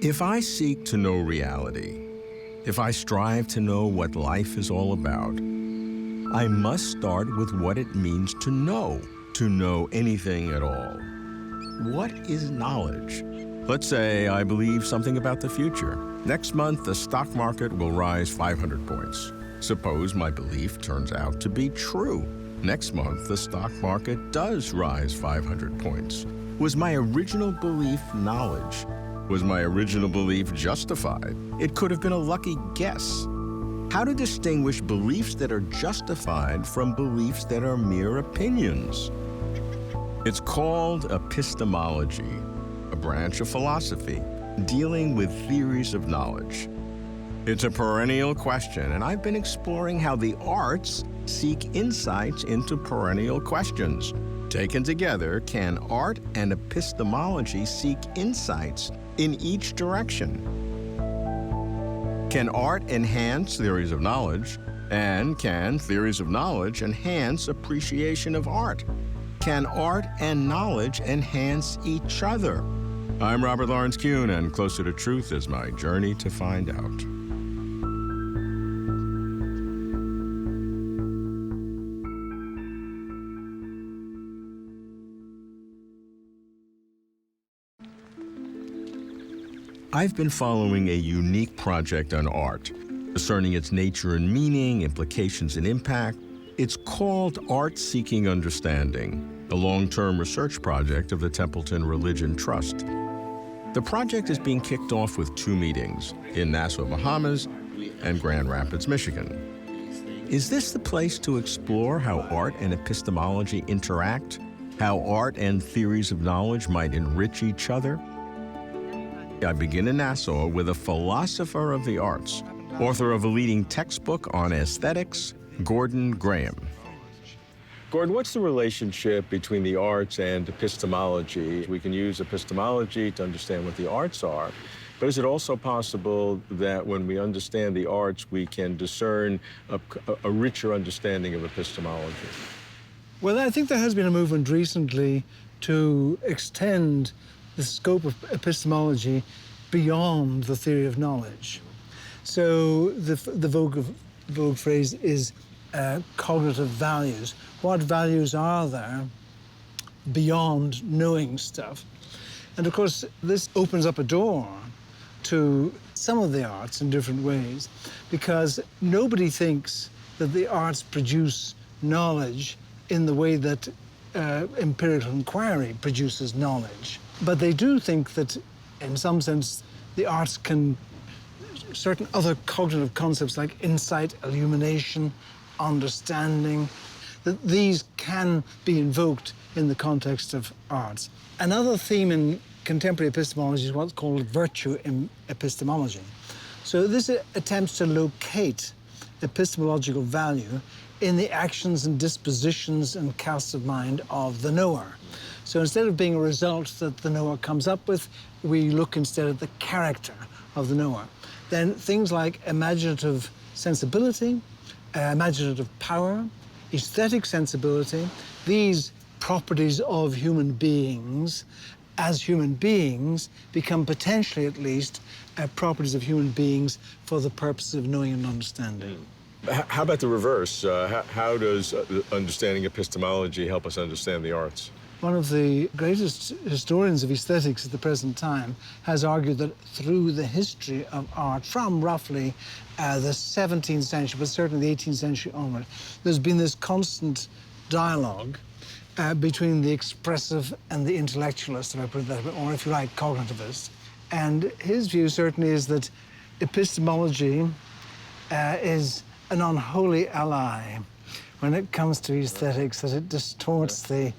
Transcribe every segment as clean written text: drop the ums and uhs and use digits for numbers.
If I seek to know reality, if I strive to know what life is all about, I must start with what it means to know anything at all. What is knowledge? Let's say I believe something about the future. Next month, the stock market will rise 500 points. Suppose my belief turns out to be true. Next month, the stock market does rise 500 points. Was my original belief knowledge? Was my original belief justified? It could have been a lucky guess. How to distinguish beliefs that are justified from beliefs that are mere opinions? It's called epistemology, a branch of philosophy dealing with theories of knowledge. It's a perennial question, and I've been exploring how the arts seek insights into perennial questions. Taken together, can art and epistemology seek insights in each direction? Can art enhance theories of knowledge? And can theories of knowledge enhance appreciation of art? Can art and knowledge enhance each other? I'm Robert Lawrence Kuhn, and Closer to Truth is my journey to find out. I've been following a unique project on art, discerning its nature and meaning, implications and impact. It's called Art Seeking Understanding, a long-term research project of the Templeton Religion Trust. The project is being kicked off with 2 meetings in Nassau, Bahamas, and Grand Rapids, Michigan. Is this the place to explore how art and epistemology interact? How art and theories of knowledge might enrich each other? I begin in Nassau with a philosopher of the arts, author of a leading textbook on aesthetics, Gordon Graham. Gordon, what's the relationship between the arts and epistemology? We can use epistemology to understand what the arts are, but is it also possible that when we understand the arts, we can discern a richer understanding of epistemology? Well, I think there has been a movement recently to extend the scope of epistemology beyond the theory of knowledge. So the vogue phrase is cognitive values. What values are there beyond knowing stuff? And of course, this opens up a door to some of the arts in different ways, because nobody thinks that the arts produce knowledge in the way that empirical inquiry produces knowledge. But they do think that, in some sense, the arts can, certain other cognitive concepts like insight, illumination, understanding, that these can be invoked in the context of arts. Another theme in contemporary epistemology is what's called virtue epistemology. So this attempts to locate epistemological value in the actions and dispositions and casts of mind of the knower. So instead of being a result that the knower comes up with, we look instead at the character of the knower. Then things like imaginative sensibility, imaginative power, aesthetic sensibility, these properties of human beings as human beings become potentially, at least, properties of human beings for the purpose of knowing and understanding. How about the reverse? How does understanding epistemology help us understand the arts? One of the greatest historians of aesthetics at the present time has argued that through the history of art, from roughly the 17th century, but certainly the 18th century onward, there's been this constant dialogue between the expressive and the intellectualist, if I put it that way, or if you like, cognitivist. And his view certainly is that epistemology is an unholy ally when it comes to aesthetics, that it distorts the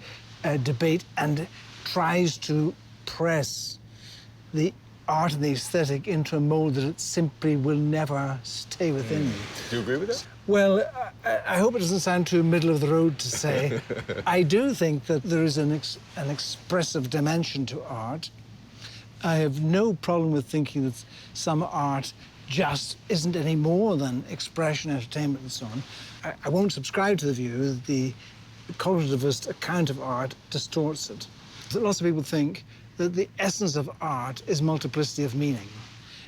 debate and tries to press the art and the aesthetic into a mold that it simply will never stay within. Do you agree with that? Well, I hope it doesn't sound too middle of the road to say. I do think that there is an expressive dimension to art. I have no problem with thinking that some art just isn't any more than expression, entertainment, and so on. I won't subscribe to the view that the cognitivist account of art distorts it. Lots of people think that the essence of art is multiplicity of meaning.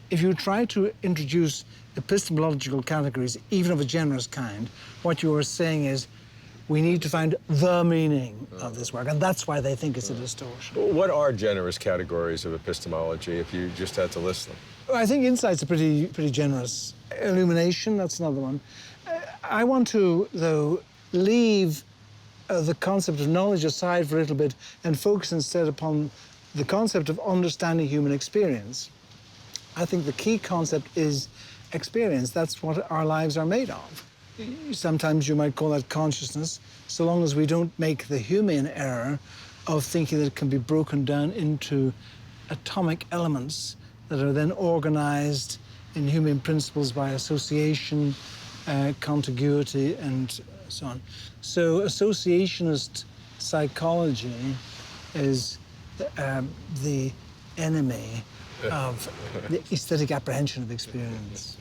If you try to introduce epistemological categories, even of a generous kind, what you are saying is, we need to find the meaning of this work, and that's why they think it's a distortion. What are generous categories of epistemology, if you just had to list them? Well, I think insight's a pretty generous. Illumination, that's another one. I want to, though, leave the concept of knowledge aside for a little bit and focus instead upon the concept of understanding human experience. I think the key concept is experience. That's what our lives are made of. Sometimes you might call that consciousness, so long as we don't make the human error of thinking that it can be broken down into atomic elements that are then organized in human principles by association, contiguity, and so on. So associationist psychology is the enemy of the aesthetic apprehension of experience.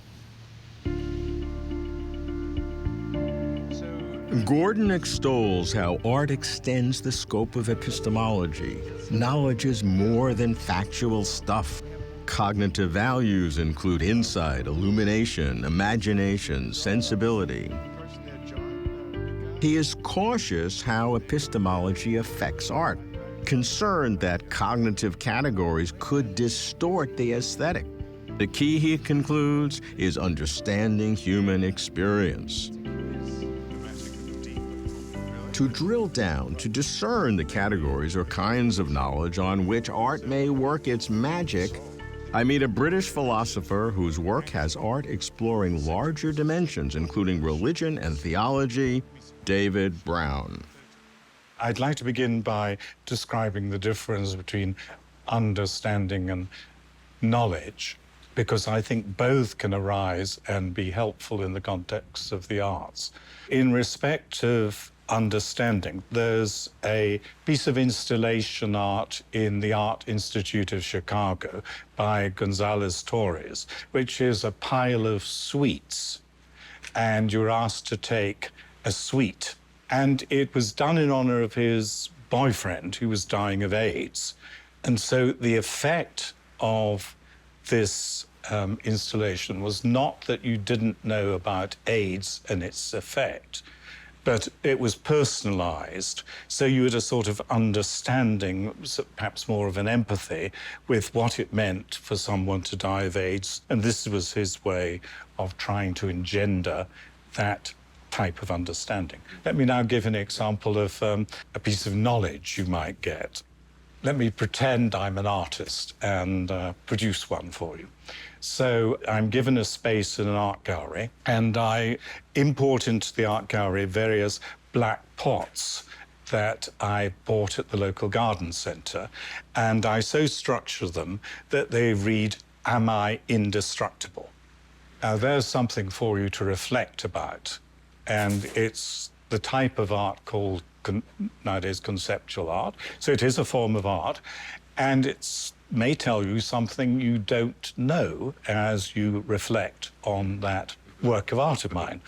Gordon extols how art extends the scope of epistemology. Knowledge is more than factual stuff. Cognitive values include insight, illumination, imagination, sensibility. He is cautious how epistemology affects art, concerned that cognitive categories could distort the aesthetic. The key, he concludes, is understanding human experience. To drill down, to discern the categories or kinds of knowledge on which art may work its magic, I meet a British philosopher whose work has art exploring larger dimensions, including religion and theology, David Brown. I'd like to begin by describing the difference between understanding and knowledge, because I think both can arise and be helpful in the context of the arts. In respect of understanding, there's a piece of installation art in the Art Institute of Chicago by Gonzalez Torres, which is a pile of sweets, and you're asked to take a sweet. And it was done in honor of his boyfriend who was dying of AIDS. And so the effect of this installation was not that you didn't know about AIDS and its effect, but it was personalized. So you had a sort of understanding, perhaps more of an empathy, with what it meant for someone to die of AIDS. And this was his way of trying to engender that type of understanding. Let me now give an example of a piece of knowledge you might get. Let me pretend I'm an artist and produce one for you. So I'm given a space in an art gallery, and I import into the art gallery various black pots that I bought at the local garden centre, and I so structure them that they read, "Am I indestructible?" Now there's something for you to reflect about, and it's the type of art called nowadays conceptual art. So it is a form of art, and it may tell you something you don't know as you reflect on that work of art of mine.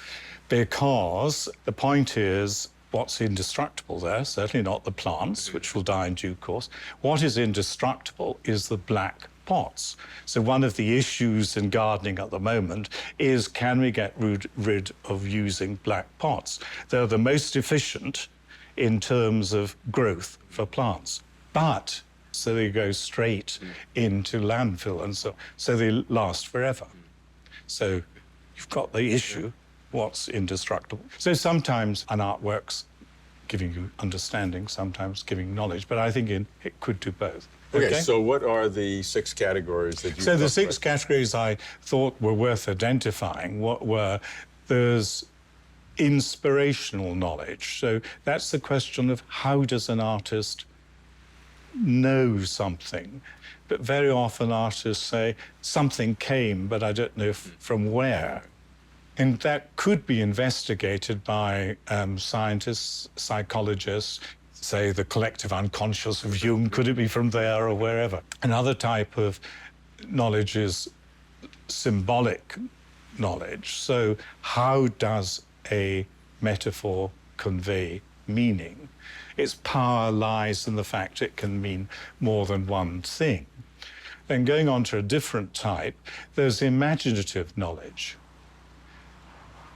Because the point is, what's indestructible there? Certainly not the plants, which will die in due course. What is indestructible is the black pots. So one of the issues in gardening at the moment is, can we get rid of using black pots? They're the most efficient in terms of growth for plants. But so they go straight into landfill, and so they last forever. So you've got the issue, what's indestructible. So sometimes an artwork's giving you understanding, sometimes giving knowledge, but I think it could do both. Okay, so what are the 6 categories that you... So the 6 categories I thought were worth identifying were, there's inspirational knowledge. So that's the question of, how does an artist know something? But very often artists say, something came, but I don't know from where. And that could be investigated by scientists, psychologists, say the collective unconscious of Jung, could it be from there or wherever? Another type of knowledge is symbolic knowledge. So how does a metaphor convey meaning. Its power lies in the fact it can mean more than one thing. Then going on to a different type, there's imaginative knowledge.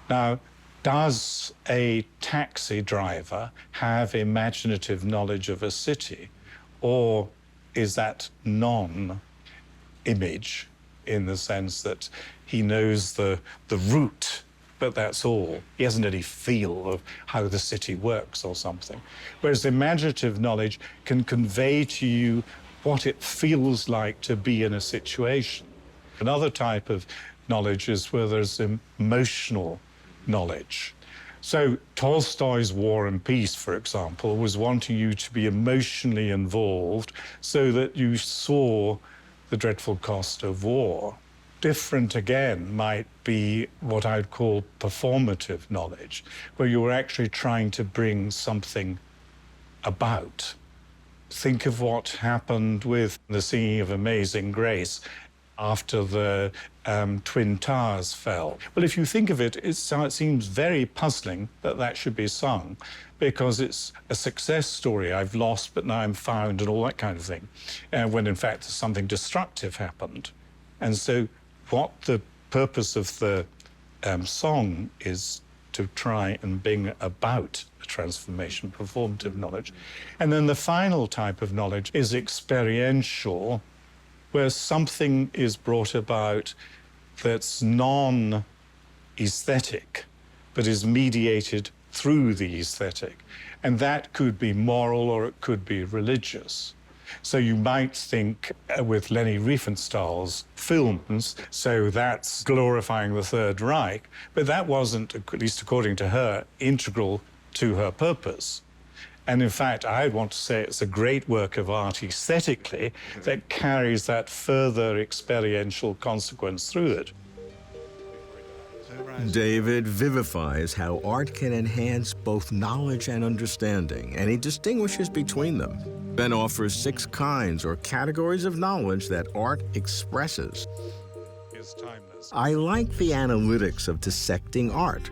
Now, does a taxi driver have imaginative knowledge of a city, or is that non-image in the sense that he knows the route, but that's all? He hasn't any feel of how the city works or something. Whereas imaginative knowledge can convey to you what it feels like to be in a situation. Another type of knowledge is where there's emotional knowledge. So Tolstoy's War and Peace, for example, was wanting you to be emotionally involved so that you saw the dreadful cost of war. Different again might be what I'd call performative knowledge, where you were actually trying to bring something about. Think of what happened with the singing of Amazing Grace after the Twin Towers fell. Well, if you think of it, it seems very puzzling that that should be sung, because it's a success story. I've lost, but now I'm found, and all that kind of thing, when in fact something destructive happened. And so what the purpose of the song is to try and bring about a transformation, performative knowledge. And then the final type of knowledge is experiential, where something is brought about that's non-aesthetic, but is mediated through the aesthetic. And that could be moral or it could be religious. So you might think with Leni Riefenstahl's films, so that's glorifying the Third Reich, but that wasn't, at least according to her, integral to her purpose. And in fact, I want to say it's a great work of art aesthetically that carries that further experiential consequence through it. David vivifies how art can enhance both knowledge and understanding, and he distinguishes between them, then offers 6 kinds or categories of knowledge that art expresses. I like the analytics of dissecting art,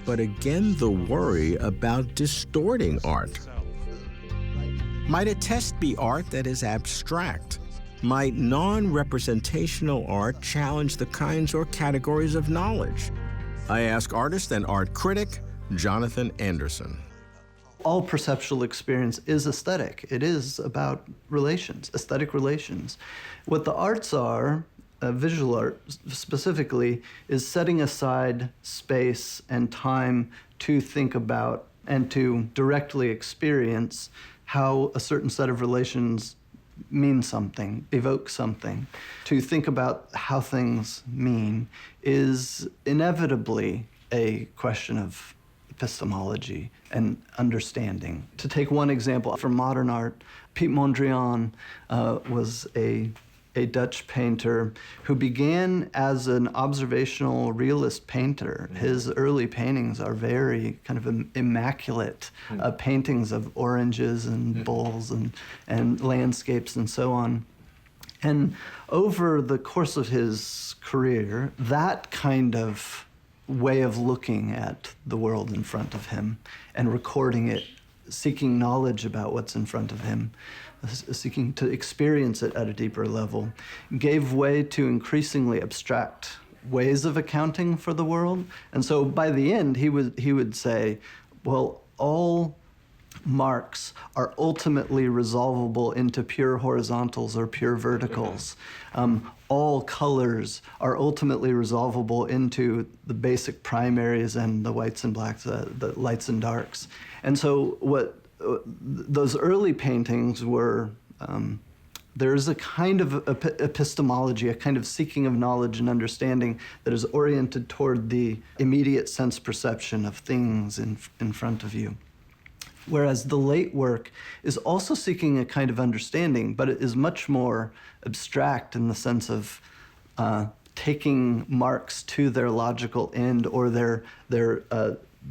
but again the worry about distorting art. Might a test be art that is abstract? Might non-representational art challenge the kinds or categories of knowledge? I ask artist and art critic Jonathan Anderson. All perceptual experience is aesthetic. It is about relations, aesthetic relations. What the arts are, visual art specifically, is setting aside space and time to think about and to directly experience how a certain set of relations mean something, evoke something. To think about how things mean is inevitably a question of epistemology and understanding. To take one example from modern art, Piet Mondrian was a Dutch painter who began as an observational realist painter. His early paintings are very kind of immaculate paintings of oranges and bulls and landscapes and so on. And over the course of his career, that kind of way of looking at the world in front of him and recording it, seeking knowledge about what's in front of him, seeking to experience it at a deeper level, gave way to increasingly abstract ways of accounting for the world. And so by the end, he would say, well, all marks are ultimately resolvable into pure horizontals or pure verticals. All colors are ultimately resolvable into the basic primaries and the whites and blacks, the lights and darks. And so what those early paintings were, there is a kind of epistemology, a kind of seeking of knowledge and understanding that is oriented toward the immediate sense perception of things in front of you. Whereas the late work is also seeking a kind of understanding, but it is much more abstract in the sense of taking marks to their logical end or their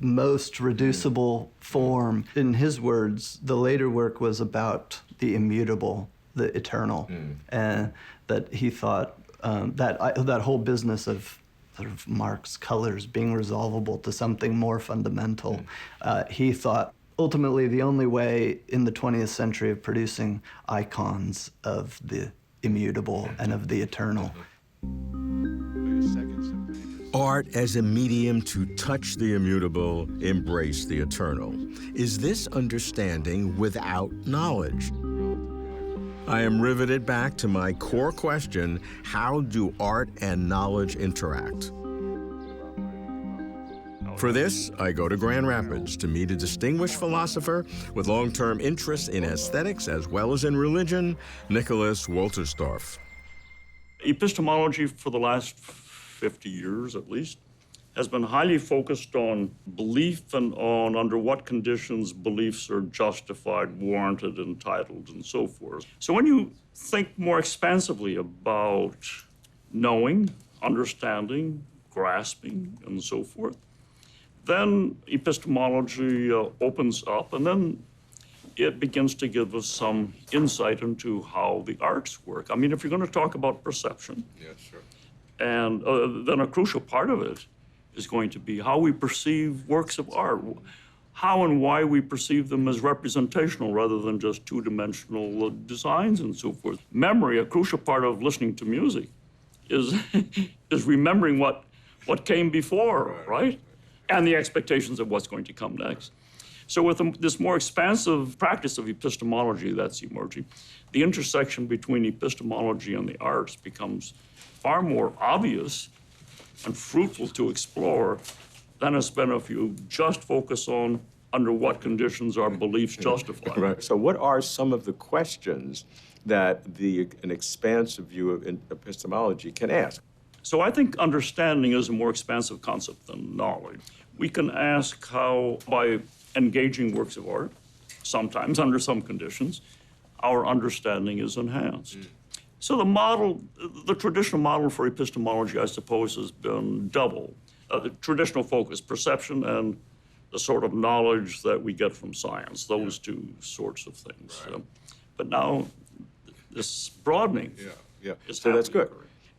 most reducible form. In his words, the later work was about the immutable, the eternal, and that he thought that whole business of sort of marks, colors being resolvable to something more fundamental, he thought ultimately the only way in the 20th century of producing icons of the immutable and of the eternal. Art as a medium to touch the immutable, embrace the eternal. Is this understanding without knowledge? I am riveted back to my core question: how do art and knowledge interact? For this, I go to Grand Rapids to meet a distinguished philosopher with long-term interest in aesthetics as well as in religion, Nicholas Wolterstorff. Epistemology for the last 50 years at least has been highly focused on belief and on under what conditions beliefs are justified, warranted, entitled, and so forth. So when you think more expansively about knowing, understanding, grasping, and so forth, then epistemology opens up, and then it begins to give us some insight into how the arts work. I mean, if you're going to talk about perception, Yeah, sure. and then a crucial part of it is going to be how we perceive works of art, how and why we perceive them as representational rather than just two-dimensional designs and so forth. Memory, a crucial part of listening to music, is is remembering what came before, right? And the expectations of what's going to come next. So with this more expansive practice of epistemology that's emerging, the intersection between epistemology and the arts becomes far more obvious and fruitful to explore than has been if you just focus on under what conditions are beliefs justified. Right. So what are some of the questions that an expansive view of epistemology can ask? So I think understanding is a more expansive concept than knowledge. We can ask how, by engaging works of art, sometimes under some conditions, our understanding is enhanced. So the traditional model for epistemology, I suppose, has been double. The traditional focus, perception, and the sort of knowledge that we get from science, those two sorts of things. Right. But now, this broadening is So that's happening. good.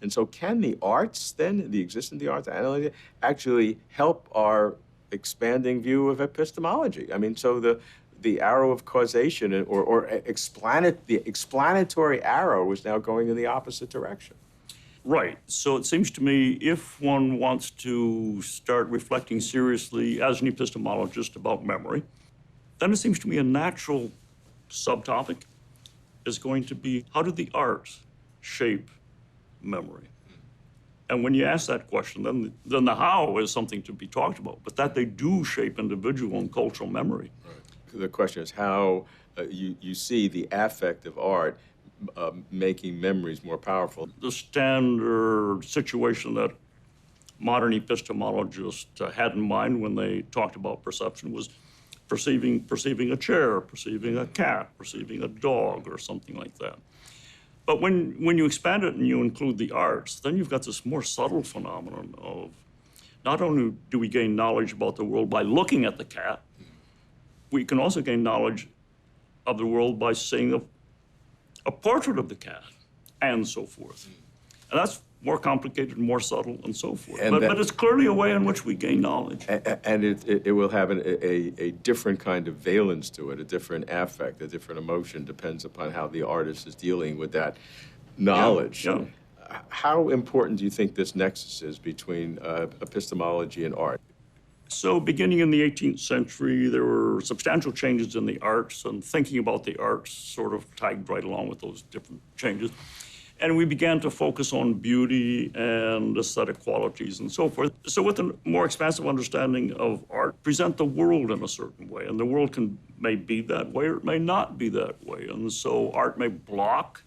And so can the arts then, the existence of the arts, analyze, actually help our expanding view of epistemology? I mean, so the arrow of causation or the explanatory arrow is now going in the opposite direction. Right. So it seems to me if one wants to start reflecting seriously as an epistemologist about memory, then it seems to me a natural subtopic is going to be how do the arts shape memory? And when you ask that question, then the how is something to be talked about, but that they do shape individual and cultural memory. Right. The question is how you see the affect of art making memories more powerful. The standard situation that modern epistemologists had in mind when they talked about perception was perceiving a chair, perceiving a cat, perceiving a dog, or something like that. But when you expand it and you include the arts, then you've got this more subtle phenomenon of not only do we gain knowledge about the world by looking at the cat, we can also gain knowledge of the world by seeing a portrait of the cat and so forth. And that's more complicated, more subtle, and so forth. But it's clearly a way in which we gain knowledge. And it will have a different kind of valence to it, a different affect, a different emotion, depends upon how the artist is dealing with that knowledge. Yeah. How important do you think this nexus is between epistemology and art? So beginning in the 18th century, there were substantial changes in the arts, and thinking about the arts sort of tagged right along with those different changes. And we began to focus on beauty and aesthetic qualities and so forth. So with a more expansive understanding of art, present the world in a certain way. And the world may be that way or it may not be that way. And so art may block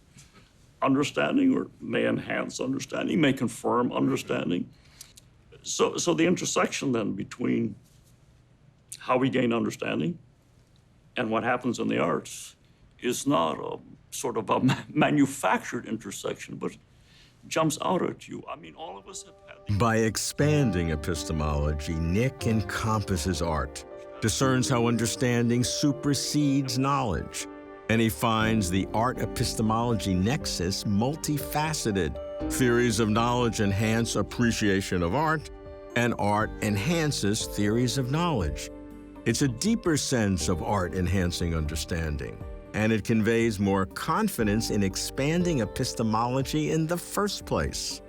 understanding or may enhance understanding, may confirm understanding. So the intersection then between how we gain understanding and what happens in the arts is not a sort of a manufactured intersection, but jumps out at you. I mean, all of us have had... By expanding epistemology, Nick encompasses art, discerns how understanding supersedes knowledge, and he finds the art-epistemology nexus multifaceted. Theories of knowledge enhance appreciation of art, and art enhances theories of knowledge. It's a deeper sense of art enhancing understanding, and it conveys more confidence in expanding epistemology in the first place.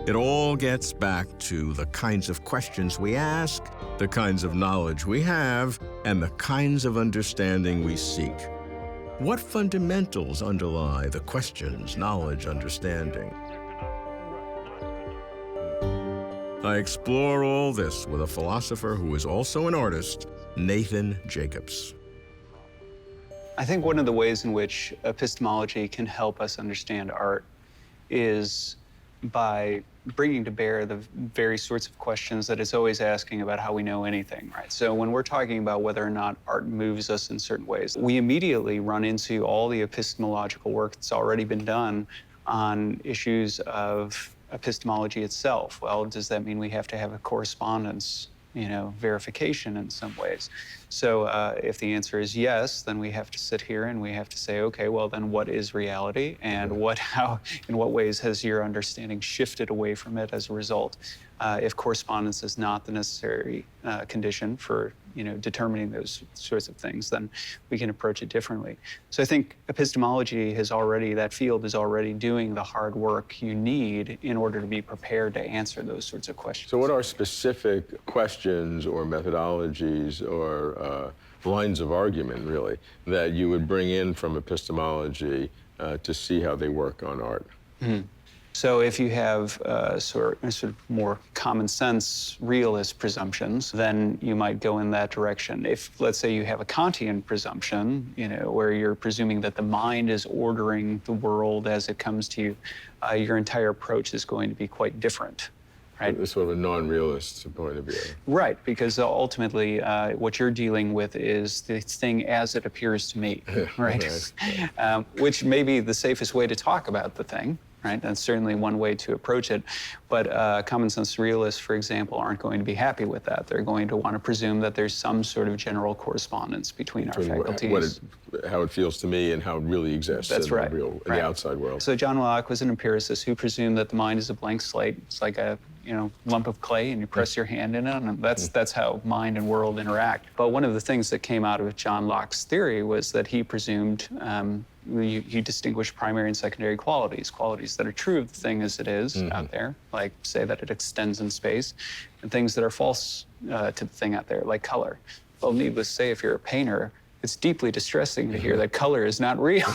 It all gets back to the kinds of questions we ask, the kinds of knowledge we have, and the kinds of understanding we seek. What fundamentals underlie the questions, knowledge, understanding? I explore all this with a philosopher who is also an artist, Nathan Jacobs. I think one of the ways in which epistemology can help us understand art is by bringing to bear the very sorts of questions that it's always asking about how we know anything, right? So when we're talking about whether or not art moves us in certain ways, we immediately run into all the epistemological work that's already been done on issues of epistemology itself. Well, does that mean we have to have a correspondence, verification in some ways? So if the answer is yes, then we have to sit here and we have to say, okay, well then what is reality, and in what ways has your understanding shifted away from it as a result? If correspondence is not the necessary condition for determining those sorts of things, then we can approach it differently. So I think epistemology that field is already doing the hard work you need in order to be prepared to answer those sorts of questions. So what are specific questions or methodologies or lines of argument, really, that you would bring in from epistemology to see how they work on art? Mm-hmm. So if you have sort of more common sense realist presumptions, then you might go in that direction. If, let's say, you have a Kantian presumption, where you're presuming that the mind is ordering the world as it comes to you, your entire approach is going to be quite different. Right? It's sort of a non-realist point of view. Right, because ultimately what you're dealing with is the thing as it appears to me, right? Which may be the safest way to talk about the thing, right? That's certainly one way to approach it. But common sense realists, for example, aren't going to be happy with that. They're going to want to presume that there's some sort of general correspondence between our faculties. How it feels to me and how it really exists in the outside world. So John Locke was an empiricist who presumed that the mind is a blank slate. It's like a lump of clay, and you press your hand in it, and that's how mind and world interact. But one of the things that came out of John Locke's theory was that he presumed he distinguished primary and secondary qualities that are true of the thing as it is out there, like say that it extends in space, and things that are false to the thing out there, like color. Well, needless to say, if you're a painter, it's deeply distressing to hear that color is not real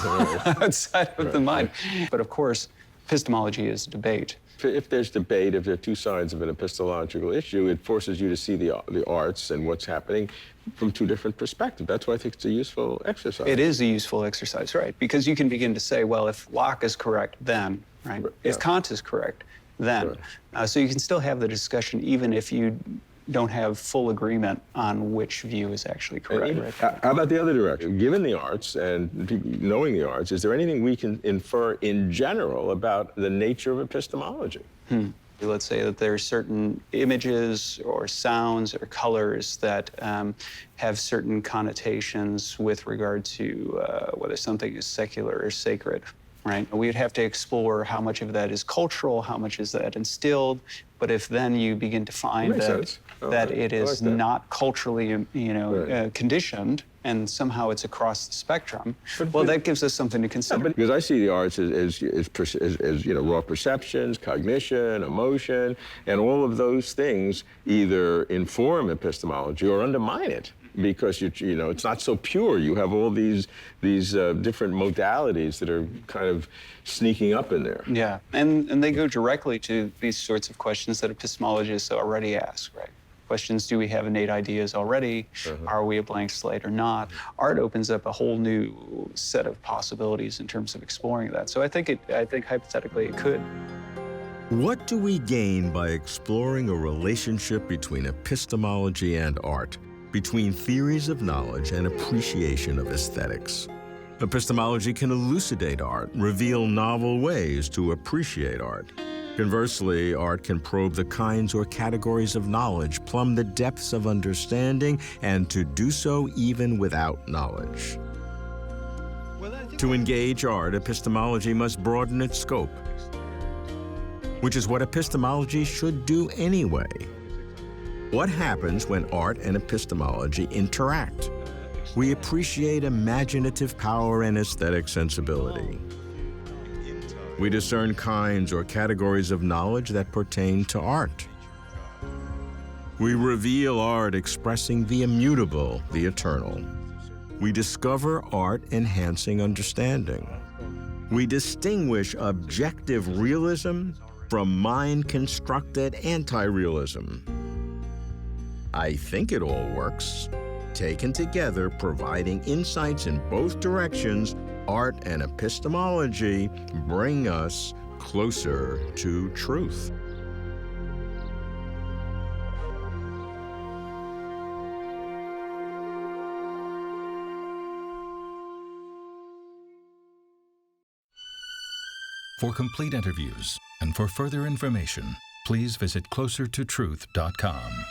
outside of the mind. But of course, epistemology is debate. If there's debate, if there are two sides of an epistemological issue, it forces you to see the arts and what's happening from two different perspectives. That's why I think it's a useful exercise. It is a useful exercise, right? Because you can begin to say, well, if Locke is correct, then, right? Yeah. If Kant is correct, then. Right. So you can still have the discussion even if you don't have full agreement on which view is actually correct. Right? How about the other direction? Given the arts and knowing the arts, is there anything we can infer in general about the nature of epistemology? Let's say that there are certain images or sounds or colors that have certain connotations with regard to whether something is secular or sacred. Right? We would have to explore how much of that is cultural, how much is that instilled. But if then you begin to find that it is not culturally, conditioned, and somehow it's across the spectrum, well, that gives us something to consider. Because I see the arts as raw perceptions, cognition, emotion, and all of those things either inform epistemology or undermine it. Because it's not so pure. You have all these different modalities that are kind of sneaking up in there. Yeah, and they go directly to these sorts of questions that epistemologists already ask, right? Questions: do we have innate ideas already? Are we a blank slate or not? Art opens up a whole new set of possibilities in terms of exploring that. So I think hypothetically it could. What do we gain by exploring a relationship between epistemology and art? Between theories of knowledge and appreciation of aesthetics? Epistemology can elucidate art, reveal novel ways to appreciate art. Conversely, art can probe the kinds or categories of knowledge, plumb the depths of understanding, and to do so even without knowledge. To engage art, epistemology must broaden its scope, which is what epistemology should do anyway. What happens when art and epistemology interact? We appreciate imaginative power and aesthetic sensibility. We discern kinds or categories of knowledge that pertain to art. We reveal art expressing the immutable, the eternal. We discover art enhancing understanding. We distinguish objective realism from mind-constructed anti-realism. I think it all works. Taken together, providing insights in both directions, art and epistemology bring us closer to truth. For complete interviews and for further information, please visit closertotruth.com.